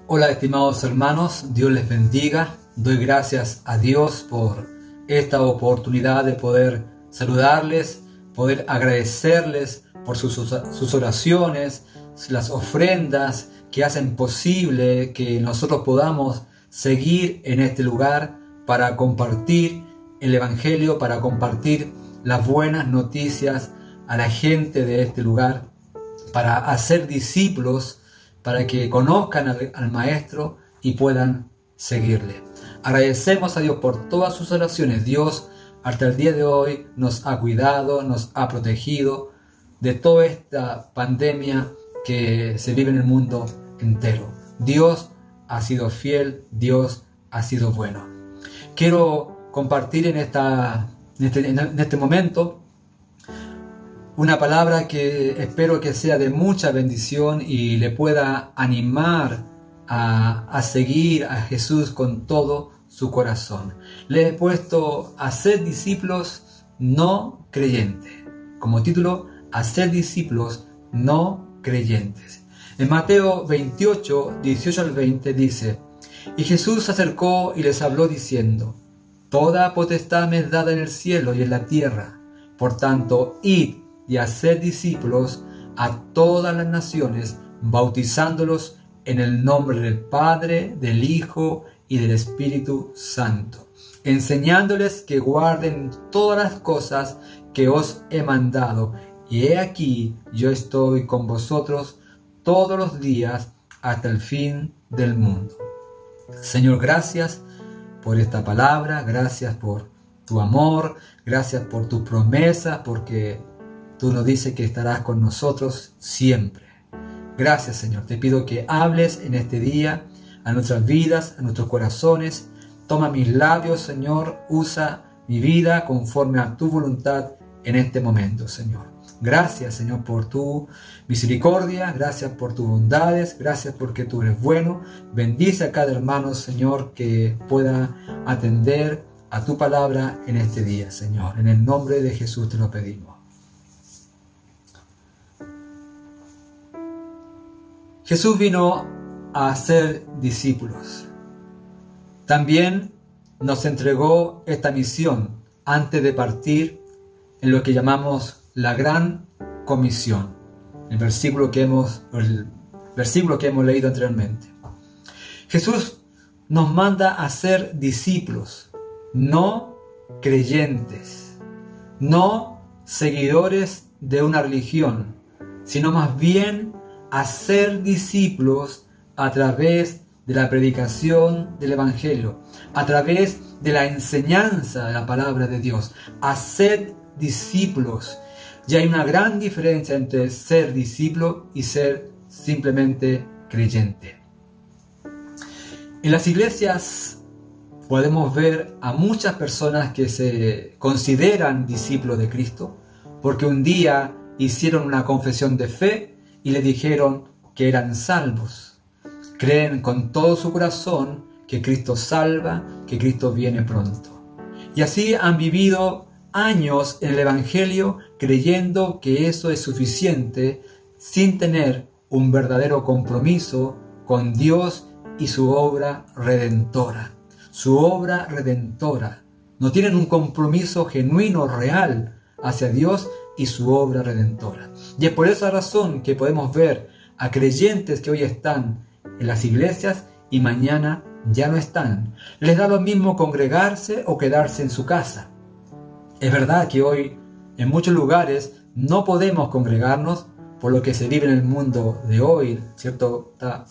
Hola estimados hermanos, Dios les bendiga. Doy gracias a Dios por esta oportunidad de poder saludarles, poder agradecerles por sus oraciones, las ofrendas que hacen posible que nosotros podamos seguir en este lugar para compartir el Evangelio, para compartir las buenas noticias a la gente de este lugar, para hacer discípulos, para que conozcan al Maestro y puedan seguirle. Agradecemos a Dios por todas sus oraciones. Dios hasta el día de hoy nos ha cuidado, nos ha protegido de toda esta pandemia que se vive en el mundo entero. Dios ha sido fiel, Dios ha sido bueno. Quiero compartir en este momento una palabra que espero que sea de mucha bendición y le pueda animar a seguir a Jesús con todo su corazón. Le he puesto Hacer discípulos no creyentes. Como título, Hacer discípulos no creyentes. En Mateo 28, 18 al 20 dice: Y Jesús se acercó y les habló diciendo: Toda potestad me es dada en el cielo y en la tierra. Por tanto, id y hacer discípulos a todas las naciones, bautizándolos en el nombre del Padre, del Hijo y del Espíritu Santo, enseñándoles que guarden todas las cosas que os he mandado. Y he aquí, yo estoy con vosotros todos los días hasta el fin del mundo. Señor, gracias por esta palabra, gracias por tu amor, gracias por tu promesa, porque tú nos dices que estarás con nosotros siempre. Gracias, Señor. Te pido que hables en este día a nuestras vidas, a nuestros corazones. Toma mis labios, Señor. Usa mi vida conforme a tu voluntad en este momento, Señor. Gracias, Señor, por tu misericordia. Gracias por tus bondades. Gracias porque tú eres bueno. Bendice a cada hermano, Señor, que pueda atender a tu palabra en este día, Señor. En el nombre de Jesús te lo pedimos. Jesús vino a hacer discípulos. También nos entregó esta misión antes de partir en lo que llamamos la Gran Comisión, el versículo que hemos leído anteriormente. Jesús nos manda a ser discípulos, no creyentes, no seguidores de una religión, sino más bien a ser discípulos a través de la predicación del Evangelio, a través de la enseñanza de la palabra de Dios. A ser discípulos. Ya hay una gran diferencia entre ser discípulo y ser simplemente creyente. En las iglesias podemos ver a muchas personas que se consideran discípulos de Cristo porque un día hicieron una confesión de fe y le dijeron que eran salvos. Creen con todo su corazón que Cristo salva, que Cristo viene pronto. Y así han vivido años en el Evangelio creyendo que eso es suficiente sin tener un verdadero compromiso con Dios y su obra redentora. Su obra redentora. No tienen un compromiso genuino, real hacia Dios y su obra redentora. Y es por esa razón que podemos ver a creyentes que hoy están en las iglesias y mañana ya no están. Les da lo mismo congregarse o quedarse en su casa. Es verdad que hoy en muchos lugares no podemos congregarnos por lo que se vive en el mundo de hoy, ¿cierto? Esta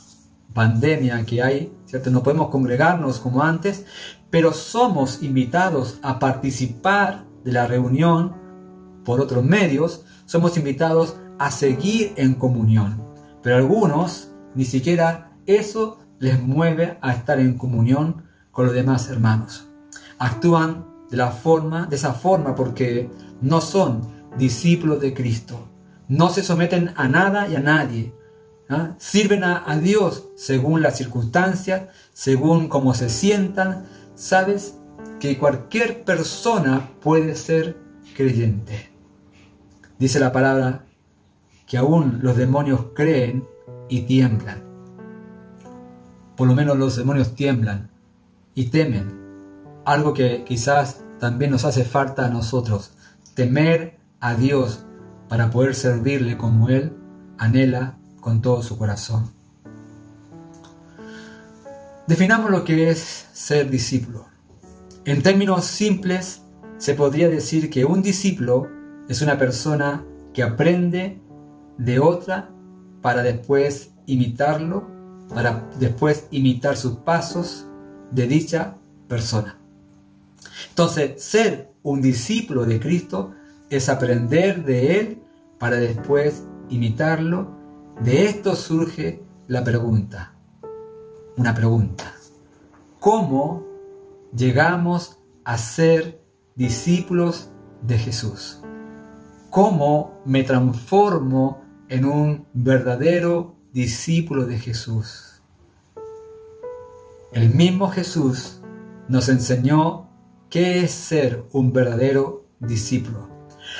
pandemia que hay, ¿cierto? No podemos congregarnos como antes, pero somos invitados a participar de la reunión por otros medios. Somos invitados a seguir en comunión. Pero algunos ni siquiera eso les mueve a estar en comunión con los demás hermanos. Actúan de esa forma porque no son discípulos de Cristo. No se someten a nada y a nadie. Sirven a Dios según las circunstancias, según cómo se sientan. Sabes que cualquier persona puede ser creyente. Dice la palabra que aún los demonios creen y tiemblan. por lo menos los demonios tiemblan y temen. Algo que quizás también nos hace falta a nosotros, temer a Dios para poder servirle como Él anhela con todo su corazón. Definamos lo que es ser discípulo. En términos simples, se podría decir que un discípulo es una persona que aprende de otra para después imitarlo, para después imitar sus pasos de dicha persona. Entonces, ser un discípulo de Cristo es aprender de Él para después imitarlo. De esto surge la pregunta. Una pregunta. ¿Cómo llegamos a ser discípulos de Jesús? ¿Cómo me transformo en un verdadero discípulo de Jesús? El mismo Jesús nos enseñó qué es ser un verdadero discípulo.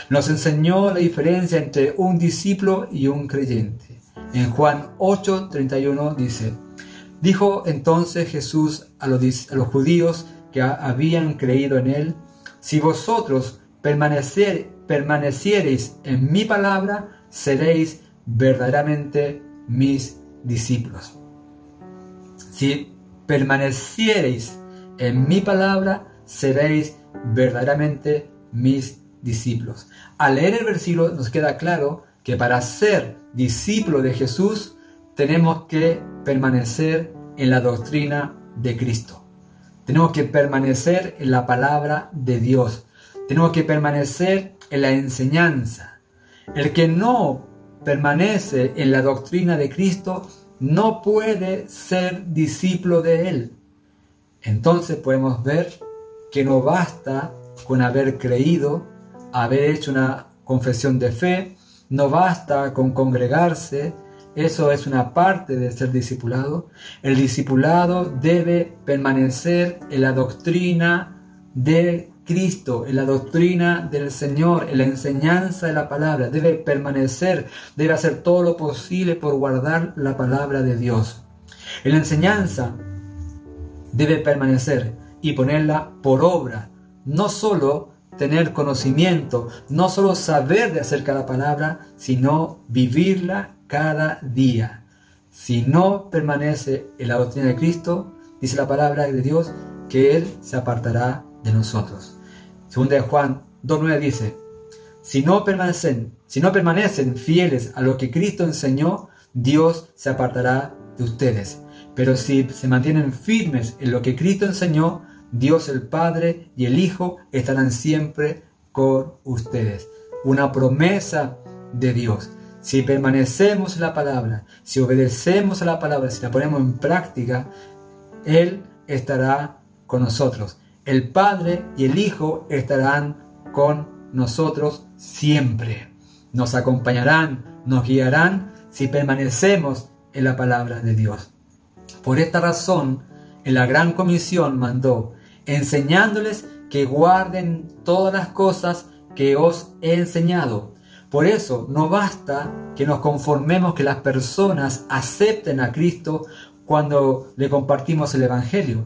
Nos enseñó la diferencia entre un discípulo y un creyente. En Juan 8:31 dice: dijo entonces Jesús a los judíos que habían creído en Él: si vosotros permaneciereis en mi palabra, seréis verdaderamente mis discípulos. Si permaneciereis en mi palabra, seréis verdaderamente mis discípulos. Al leer el versículo nos queda claro que para ser discípulo de Jesús tenemos que permanecer en la doctrina de Cristo. Tenemos que permanecer en la palabra de Dios. Tenemos que permanecer en la enseñanza. El que no permanece en la doctrina de Cristo no puede ser discípulo de Él. Entonces podemos ver que no basta con haber creído, haber hecho una confesión de fe, no basta con congregarse. Eso es una parte de ser discipulado. El discipulado debe permanecer en la doctrina de Cristo, en la doctrina del Señor, en la enseñanza de la palabra. Debe permanecer, debe hacer todo lo posible por guardar la palabra de Dios. En la enseñanza debe permanecer y ponerla por obra. No solo tener conocimiento, no solo saber de acerca de la palabra, sino vivirla cada día. Si no permanece en la doctrina de Cristo, dice la palabra de Dios que Él se apartará de nosotros. Segunda de Juan 2:9 dice: si no permanecen fieles a lo que Cristo enseñó, Dios se apartará de ustedes. Pero si se mantienen firmes en lo que Cristo enseñó, Dios el Padre y el Hijo estarán siempre con ustedes. Una promesa de Dios. Si permanecemos en la palabra, si obedecemos a la palabra, si la ponemos en práctica, Él estará con nosotros. El Padre y el Hijo estarán con nosotros siempre. Nos acompañarán, nos guiarán si permanecemos en la palabra de Dios. Por esta razón, en la Gran Comisión mandó, enseñándoles que guarden todas las cosas que os he enseñado. Por eso no basta que nos conformemos que las personas acepten a Cristo cuando le compartimos el Evangelio.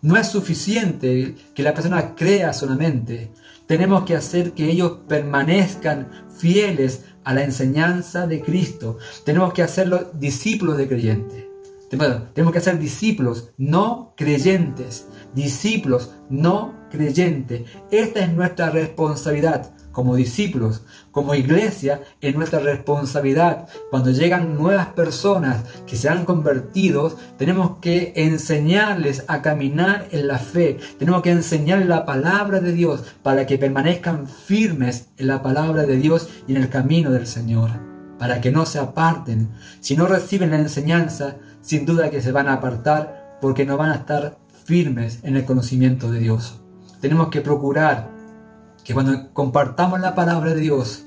No es suficiente que la persona crea solamente. Tenemos que hacer que ellos permanezcan fieles a la enseñanza de Cristo. Tenemos que hacerlos discípulos de creyentes. Tenemos que ser discípulos no creyentes. Discípulos no creyentes. Esta es nuestra responsabilidad como discípulos, como iglesia. Es nuestra responsabilidad. Cuando llegan nuevas personas que se han convertido, tenemos que enseñarles a caminar en la fe. Tenemos que enseñarles la palabra de Dios para que permanezcan firmes en la palabra de Dios y en el camino del Señor, para que no se aparten. Si no reciben la enseñanza, sin duda que se van a apartar porque no van a estar firmes en el conocimiento de Dios. Tenemos que procurar que cuando compartamos la palabra de Dios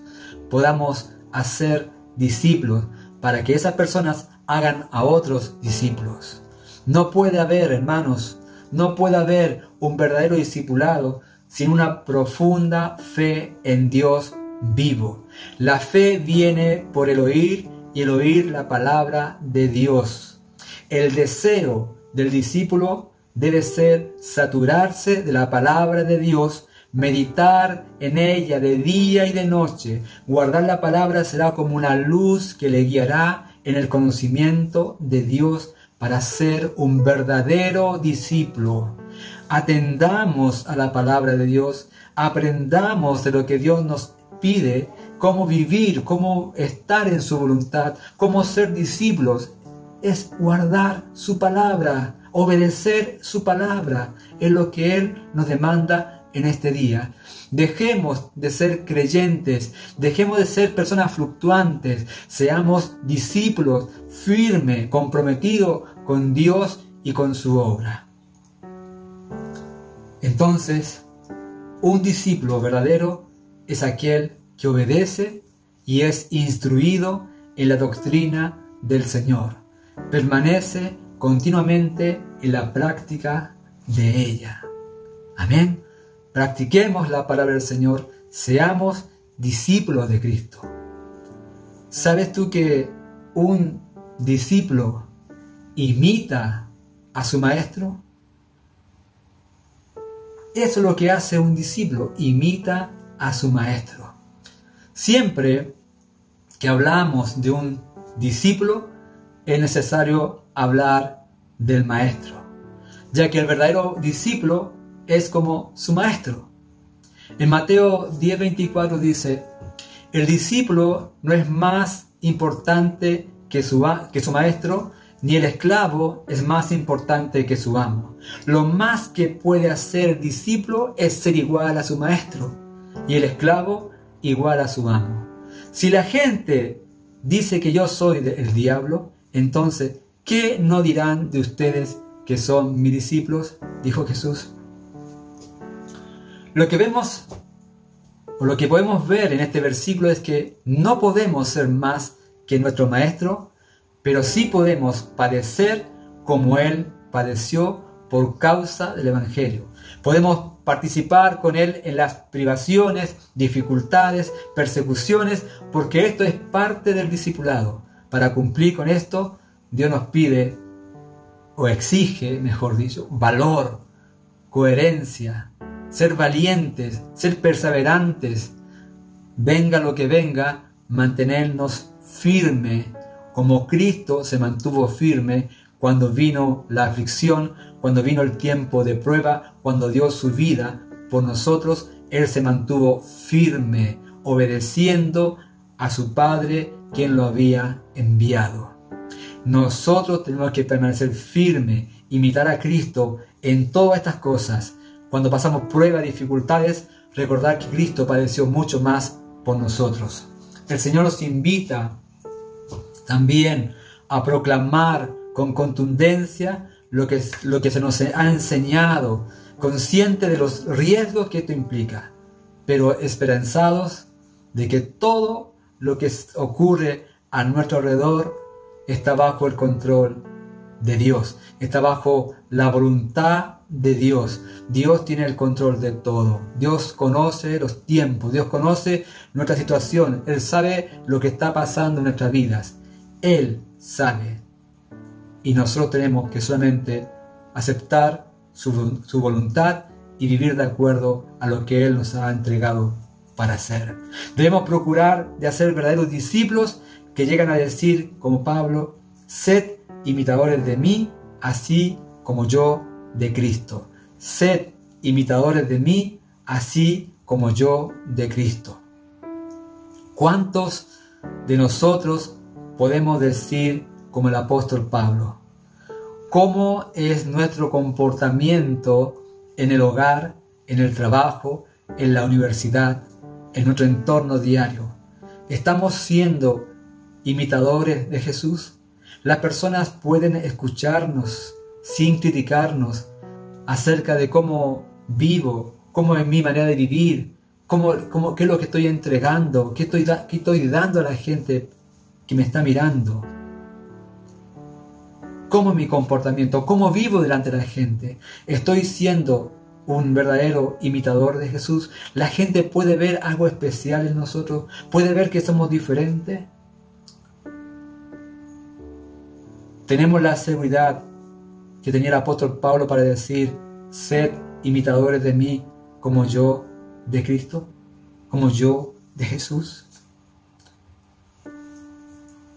podamos hacer discípulos para que esas personas hagan a otros discípulos. No puede haber, hermanos, no puede haber un verdadero discipulado sin una profunda fe en Dios vivo. La fe viene por el oír y el oír la palabra de Dios. El deseo del discípulo debe ser saturarse de la palabra de Dios, meditar en ella de día y de noche. Guardar la palabra será como una luz que le guiará en el conocimiento de Dios para ser un verdadero discípulo. Atendamos a la palabra de Dios, aprendamos de lo que Dios nos pide, cómo vivir, cómo estar en su voluntad, cómo ser discípulos. Es guardar su palabra, obedecer su palabra, es lo que Él nos demanda en este día. Dejemos de ser creyentes, dejemos de ser personas fluctuantes, seamos discípulos firmes, comprometidos con Dios y con su obra. Entonces, un discípulo verdadero es aquel que obedece y es instruido en la doctrina del Señor. Permanece continuamente en la práctica de ella. Amén. Practiquemos la palabra del Señor, seamos discípulos de Cristo. ¿Sabes tú que un discípulo imita a su maestro? Eso es lo que hace un discípulo, imita a su maestro. Siempre que hablamos de un discípulo, es necesario hablar del maestro, ya que el verdadero discípulo es como su maestro. En Mateo 10:24 dice: el discípulo no es más importante que su maestro, ni el esclavo es más importante que su amo. Lo más que puede hacer el discípulo es ser igual a su maestro, y el esclavo igual a su amo. Si la gente dice que yo soy el diablo, entonces, ¿qué no dirán de ustedes que son mis discípulos? Dijo Jesús. Lo que vemos, o lo que podemos ver en este versículo, es que no podemos ser más que nuestro maestro, pero sí podemos padecer como Él padeció por causa del Evangelio. Podemos participar con Él en las privaciones, dificultades, persecuciones, porque esto es parte del discipulado. Para cumplir con esto, Dios nos pide, o exige, mejor dicho, valor, coherencia, ser valientes, ser perseverantes. Venga lo que venga, mantenernos firmes, como Cristo se mantuvo firme cuando vino la aflicción, cuando vino el tiempo de prueba, cuando dio su vida por nosotros. Él se mantuvo firme, obedeciendo a su Padre, quien lo había enviado. Nosotros tenemos que permanecer firmes, imitar a Cristo en todas estas cosas. Cuando pasamos pruebas, dificultades, recordar que Cristo padeció mucho más por nosotros. El Señor nos invita también a proclamar con contundencia lo que se nos ha enseñado, consciente de los riesgos que esto implica, pero esperanzados de que todo lo que ocurre a nuestro alrededor está bajo el control de Dios, está bajo la voluntad de Dios. Dios tiene el control de todo. Dios conoce los tiempos, Dios conoce nuestra situación, Él sabe lo que está pasando en nuestras vidas. Él sabe. Y nosotros tenemos que solamente aceptar su voluntad y vivir de acuerdo a lo que Él nos ha entregado para hacer. Debemos procurar de hacer verdaderos discípulos que llegan a decir, como Pablo: sed imitadores de mí, así como yo de Cristo. Sed imitadores de mí, así como yo de Cristo. ¿Cuántos de nosotros podemos decir como el apóstol Pablo? ¿Cómo es nuestro comportamiento en el hogar, en el trabajo, en la universidad, en nuestro entorno diario? ¿Estamos siendo imitadores de Jesús? Las personas pueden escucharnos sin criticarnos acerca de cómo vivo, cómo es mi manera de vivir, qué es lo que estoy entregando, qué estoy dando a la gente que me está mirando. ¿Cómo es mi comportamiento? ¿Cómo vivo delante de la gente? ¿Estoy siendo un verdadero imitador de Jesús? ¿La gente puede ver algo especial en nosotros? ¿Puede ver que somos diferentes? ¿Tenemos la seguridad que tenía el apóstol Pablo para decir: sed imitadores de mí como yo de Cristo, como yo de Jesús?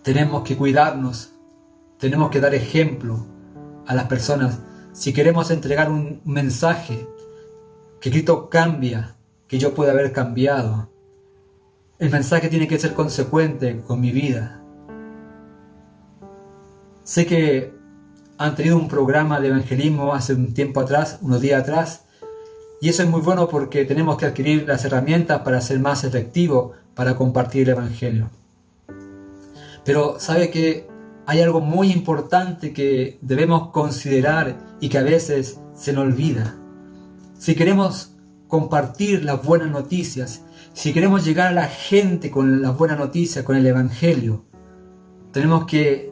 Tenemos que cuidarnos, tenemos que dar ejemplo a las personas. Si queremos entregar un mensaje que Cristo cambia, que yo pueda haber cambiado, el mensaje tiene que ser consecuente con mi vida. Sé que han tenido un programa de evangelismo hace un tiempo atrás, unos días atrás, y eso es muy bueno porque tenemos que adquirir las herramientas para ser más efectivos para compartir el evangelio. Pero sabe que hay algo muy importante que debemos considerar y que a veces se nos olvida. Si queremos compartir las buenas noticias, si queremos llegar a la gente con las buenas noticias, con el evangelio, tenemos que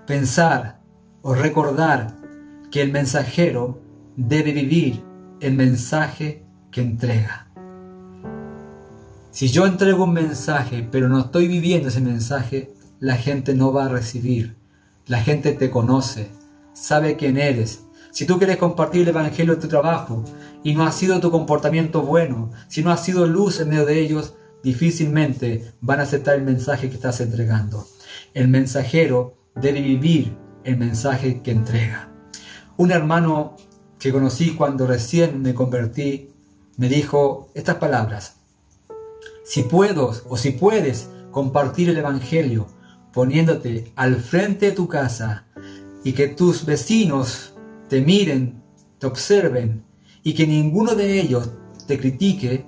pensar o recordar que el mensajero debe vivir el mensaje que entrega. Si yo entrego un mensaje pero no estoy viviendo ese mensaje, la gente no va a recibir. La gente te conoce, sabe quién eres. Si tú quieres compartir el evangelio en tu trabajo y no ha sido tu comportamiento bueno, si no ha sido luz en medio de ellos, difícilmente van a aceptar el mensaje que estás entregando. El mensajero debe vivir el mensaje que entrega. Un hermano que conocí cuando recién me convertí me dijo estas palabras: si puedo o si puedes compartir el evangelio poniéndote al frente de tu casa y que tus vecinos te miren, te observen y que ninguno de ellos te critique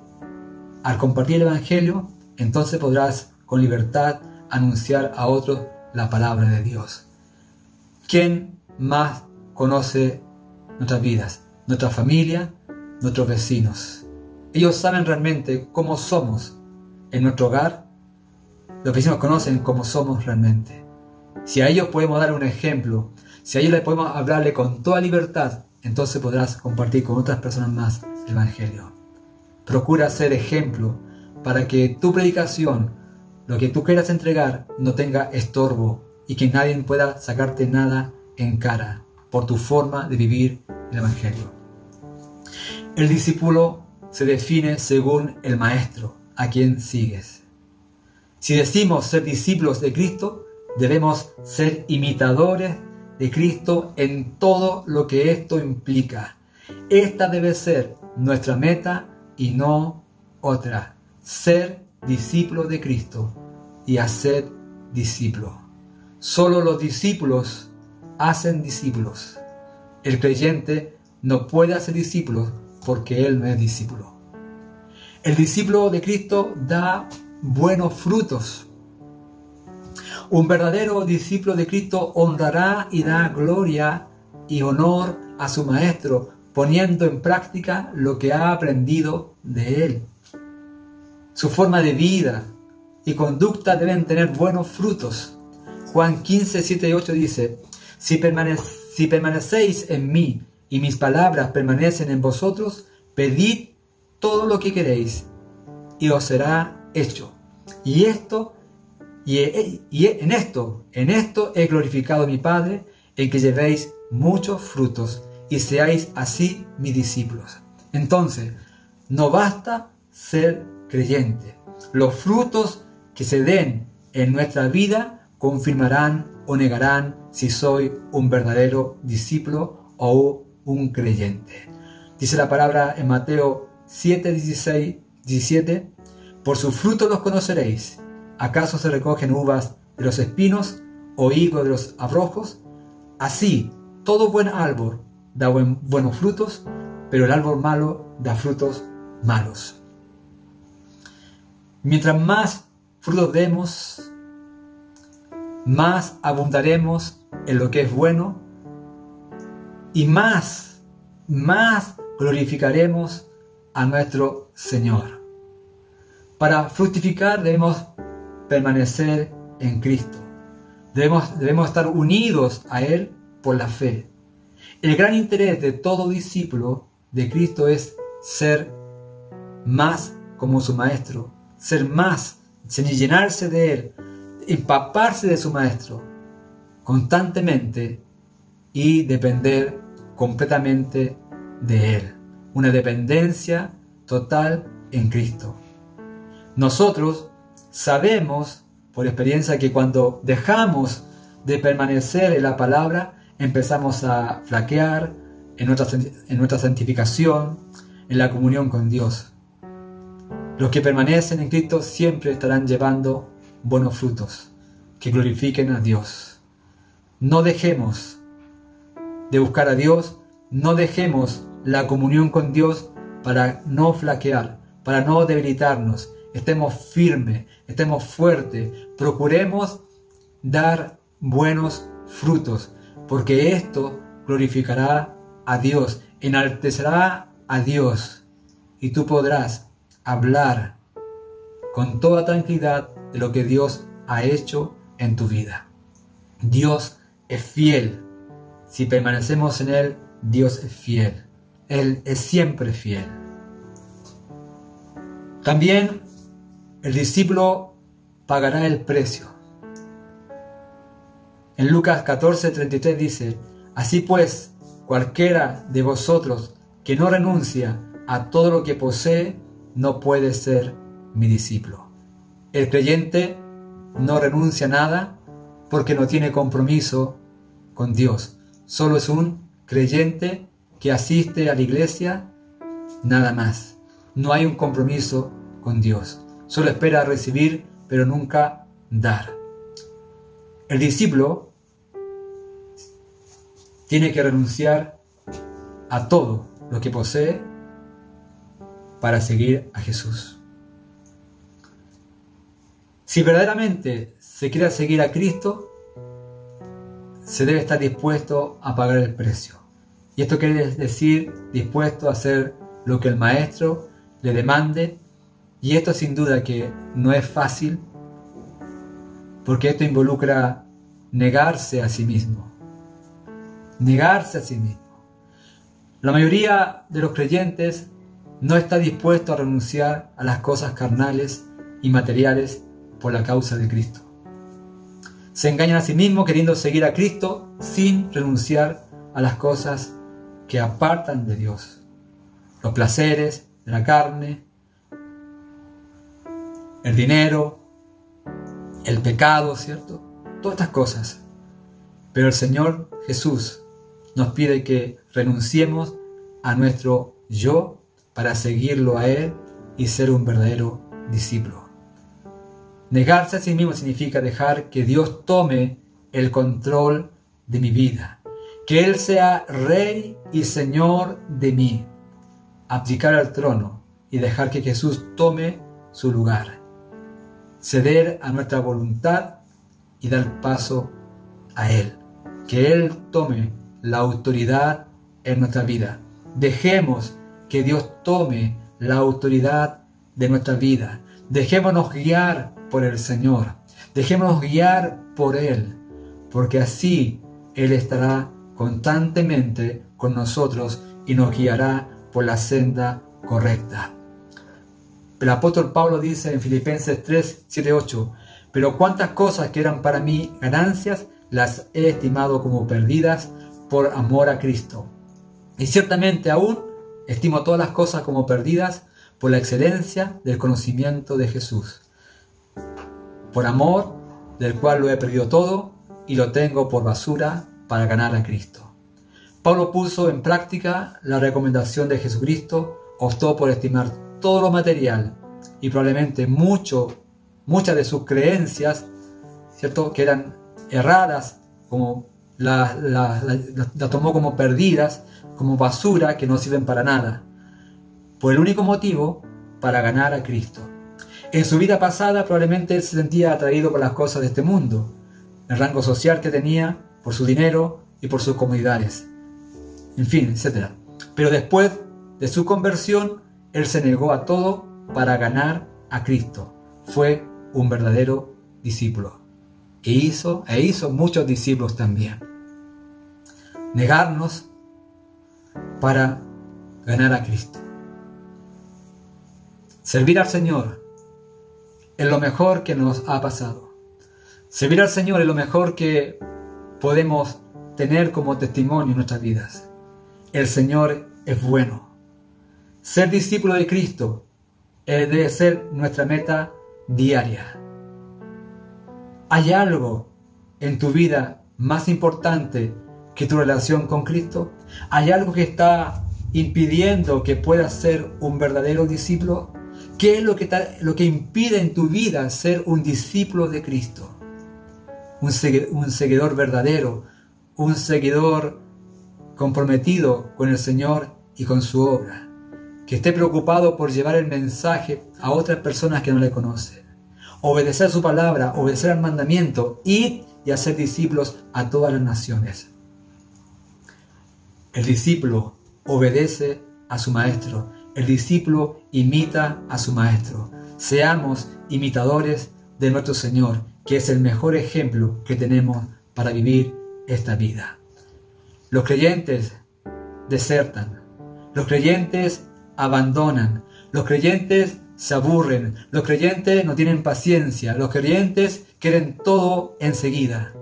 al compartir el evangelio, entonces podrás con libertad anunciar a otros la palabra de Dios. ¿Quién más conoce nuestras vidas? Nuestra familia, nuestros vecinos. Ellos saben realmente cómo somos en nuestro hogar. Los vecinos conocen cómo somos realmente. Si a ellos podemos dar un ejemplo, si a ellos les podemos hablarle con toda libertad, entonces podrás compartir con otras personas más el evangelio. Procura ser ejemplo para que tu predicación, lo que tú quieras entregar, no tenga estorbo y que nadie pueda sacarte nada en cara por tu forma de vivir el evangelio. El discípulo se define según el maestro a quien sigues. Si decimos ser discípulos de Cristo, debemos ser imitadores de Cristo en todo lo que esto implica. Esta debe ser nuestra meta y no otra. Ser discípulos de Cristo y hacer discípulos. Solo los discípulos hacen discípulos. El creyente no puede hacer discípulos porque él no es discípulo. El discípulo de Cristo da buenos frutos. Un verdadero discípulo de Cristo honrará y da gloria y honor a su maestro, poniendo en práctica lo que ha aprendido de él. Su forma de vida y conducta deben tener buenos frutos. Juan 15, 7 y 8 dice: si permanecéis en mí y mis palabras permanecen en vosotros, pedid todo lo que queréis y os será hecho. En esto he glorificado a mi Padre, en que llevéis muchos frutos y seáis así mis discípulos. Entonces, no basta ser creyente. Los frutos que se den en nuestra vida confirmarán o negarán si soy un verdadero discípulo o un creyente. Dice la palabra en Mateo 7, 16, 17: por sus frutos los conoceréis. ¿Acaso se recogen uvas de los espinos o higos de los abrojos? Así, todo buen árbol da buenos frutos, pero el árbol malo da frutos malos. Mientras más frutos demos, más abundaremos en lo que es bueno y más glorificaremos a nuestro Señor. Para fructificar debemos permanecer en Cristo. Debemos estar unidos a Él por la fe. El gran interés de todo discípulo de Cristo es ser más como su Maestro, llenarse de Él, empaparse de su Maestro constantemente y depender completamente de Él. Una dependencia total en Cristo. Nosotros sabemos por experiencia que cuando dejamos de permanecer en la palabra, empezamos a flaquear en nuestra santificación, en la comunión con Dios. Los que permanecen en Cristo siempre estarán llevando buenos frutos que glorifiquen a Dios. No dejemos de buscar a Dios, no dejemos la comunión con Dios para no flaquear, para no debilitarnos. Estemos firmes, estemos fuertes, procuremos dar buenos frutos, porque esto glorificará a Dios, enaltecerá a Dios, y tú podrás hablar con toda tranquilidad de lo que Dios ha hecho en tu vida. Dios es fiel. Si permanecemos en Él, Dios es fiel. Él es siempre fiel. También el discípulo pagará el precio. En Lucas 14:33 dice: así pues, cualquiera de vosotros que no renuncia a todo lo que posee, no puede ser mi discípulo. El creyente no renuncia a nada porque no tiene compromiso con Dios. Solo es un creyente que asiste a la iglesia, nada más. No hay un compromiso con Dios. Solo espera recibir, pero nunca dar. El discípulo tiene que renunciar a todo lo que posee para seguir a Jesús. Si verdaderamente se quiere seguir a Cristo, se debe estar dispuesto a pagar el precio. Y esto quiere decir dispuesto a hacer lo que el Maestro le demande. Y esto sin duda que no es fácil, porque esto involucra negarse a sí mismo. Negarse a sí mismo. La mayoría de los creyentes no está dispuesto a renunciar a las cosas carnales y materiales por la causa de Cristo. Se engañan a sí mismos queriendo seguir a Cristo sin renunciar a las cosas que apartan de Dios. Los placeres de la carne, el dinero, el pecado, ¿cierto? Todas estas cosas. Pero el Señor Jesús nos pide que renunciemos a nuestro yo para seguirlo a Él y ser un verdadero discípulo. Negarse a sí mismo significa dejar que Dios tome el control de mi vida, que Él sea Rey y Señor de mí, abdicar al trono y dejar que Jesús tome su lugar, ceder a nuestra voluntad y dar paso a Él, que Él tome la autoridad en nuestra vida. Dejemos que Dios tome la autoridad de nuestra vida. Dejémonos guiar por el Señor. Dejémonos guiar por Él, porque así Él estará constantemente con nosotros y nos guiará por la senda correcta. El apóstol Pablo dice en Filipenses 3, 7, 8: pero cuántas cosas que eran para mí ganancias, las he estimado como perdidas por amor a Cristo. Y ciertamente aún estimo todas las cosas como perdidas por la excelencia del conocimiento de Jesús, por amor del cual lo he perdido todo y lo tengo por basura para ganar a Cristo. Pablo puso en práctica la recomendación de Jesucristo, optó por estimar todo lo material y probablemente muchas de sus creencias, ¿cierto?, que eran erradas, como la tomó como perdidas, como basura que no sirven para nada, por el único motivo: para ganar a Cristo. En su vida pasada probablemente él se sentía atraído por las cosas de este mundo, el rango social que tenía, por su dinero y por sus comodidades, en fin, etc. Pero después de su conversión, él se negó a todo para ganar a Cristo. Fue un verdadero discípulo. E hizo muchos discípulos también. Negarnos para ganar a Cristo. Servir al Señor es lo mejor que nos ha pasado. Servir al Señor es lo mejor que podemos tener como testimonio en nuestras vidas. El Señor es bueno. Ser discípulo de Cristo debe ser nuestra meta diaria. ¿Hay algo en tu vida más importante que tu relación con Cristo? ¿Hay algo que está impidiendo que puedas ser un verdadero discípulo? ¿Qué es lo que impide en tu vida ser un discípulo de Cristo? Un seguidor verdadero, un seguidor comprometido con el Señor y con su obra, que esté preocupado por llevar el mensaje a otras personas que no le conocen, obedecer su palabra, obedecer al mandamiento, ir y hacer discípulos a todas las naciones. El discípulo obedece a su maestro, el discípulo imita a su maestro. Seamos imitadores de nuestro Señor, que es el mejor ejemplo que tenemos para vivir esta vida. Los creyentes desertan, los creyentes abandonan, los creyentes se aburren, los creyentes no tienen paciencia, los creyentes quieren todo enseguida.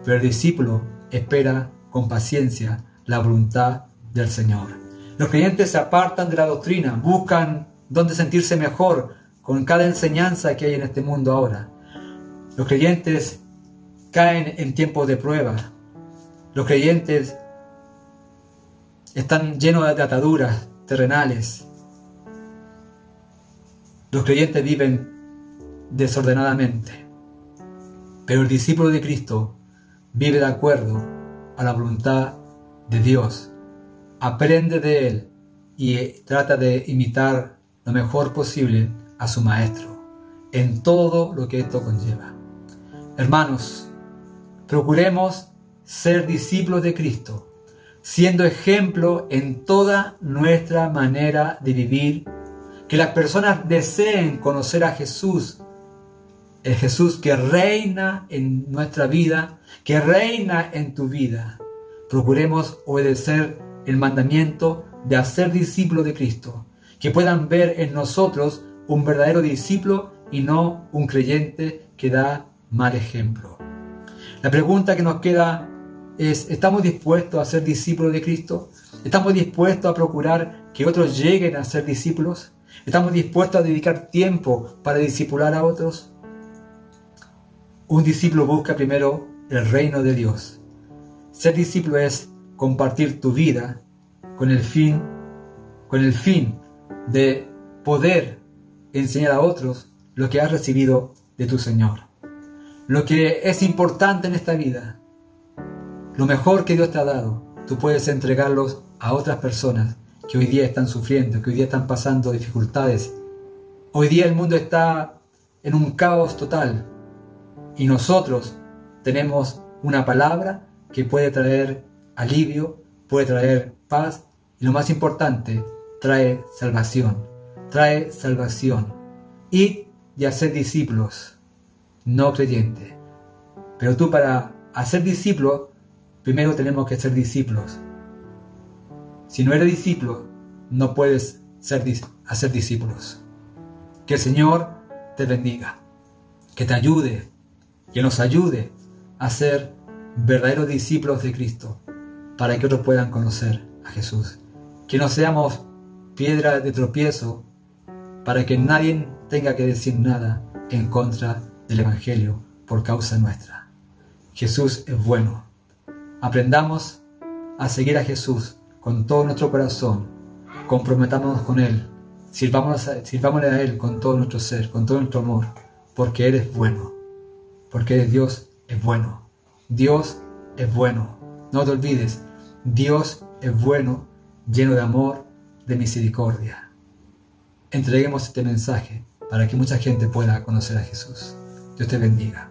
Pero el discípulo espera con paciencia la voluntad del Señor. Los creyentes se apartan de la doctrina, buscan dónde sentirse mejor con cada enseñanza que hay en este mundo ahora. Los creyentes caen en tiempos de prueba. Los creyentes están llenos de ataduras terrenales. Los creyentes viven desordenadamente. Pero el discípulo de Cristo vive de acuerdo a la voluntad de Dios. Aprende de Él y trata de imitar lo mejor posible a su Maestro en todo lo que esto conlleva. Hermanos, procuremos ser discípulos de Cristo, siendo ejemplo en toda nuestra manera de vivir, que las personas deseen conocer a Jesús, el Jesús que reina en nuestra vida, que reina en tu vida. Procuremos obedecer el mandamiento de hacer discípulos de Cristo, que puedan ver en nosotros un verdadero discípulo y no un creyente que da mal ejemplo. La pregunta que nos queda es: ¿estamos dispuestos a ser discípulos de Cristo? ¿Estamos dispuestos a procurar que otros lleguen a ser discípulos? ¿Estamos dispuestos a dedicar tiempo para discipular a otros? Un discípulo busca primero el reino de Dios. Ser discípulo es compartir tu vida con el fin de poder enseñar a otros lo que has recibido de tu Señor. Lo que es importante en esta vida, lo mejor que Dios te ha dado, tú puedes entregarlos a otras personas que hoy día están sufriendo, que hoy día están pasando dificultades. Hoy día el mundo está en un caos total y nosotros tenemos una palabra que puede traer alivio, puede traer paz y lo más importante, trae salvación. Trae salvación. Id y hacer discípulos, no creyentes. Pero tú, para hacer discípulos, primero tenemos que ser discípulos. Si no eres discípulo, no puedes hacer discípulos. Que el Señor te bendiga, que te ayude, que nos ayude a ser verdaderos discípulos de Cristo, para que otros puedan conocer a Jesús. Que no seamos piedra de tropiezo, para que nadie tenga que decir nada en contra del Evangelio por causa nuestra. Jesús es bueno. Aprendamos a seguir a Jesús con todo nuestro corazón. Comprometámonos con Él. Sirvámosle a Él con todo nuestro ser, con todo nuestro amor, porque Él es bueno. Porque Dios es bueno. Dios es bueno. No te olvides, Dios es bueno, lleno de amor, de misericordia. Entreguemos este mensaje para que mucha gente pueda conocer a Jesús. Dios te bendiga.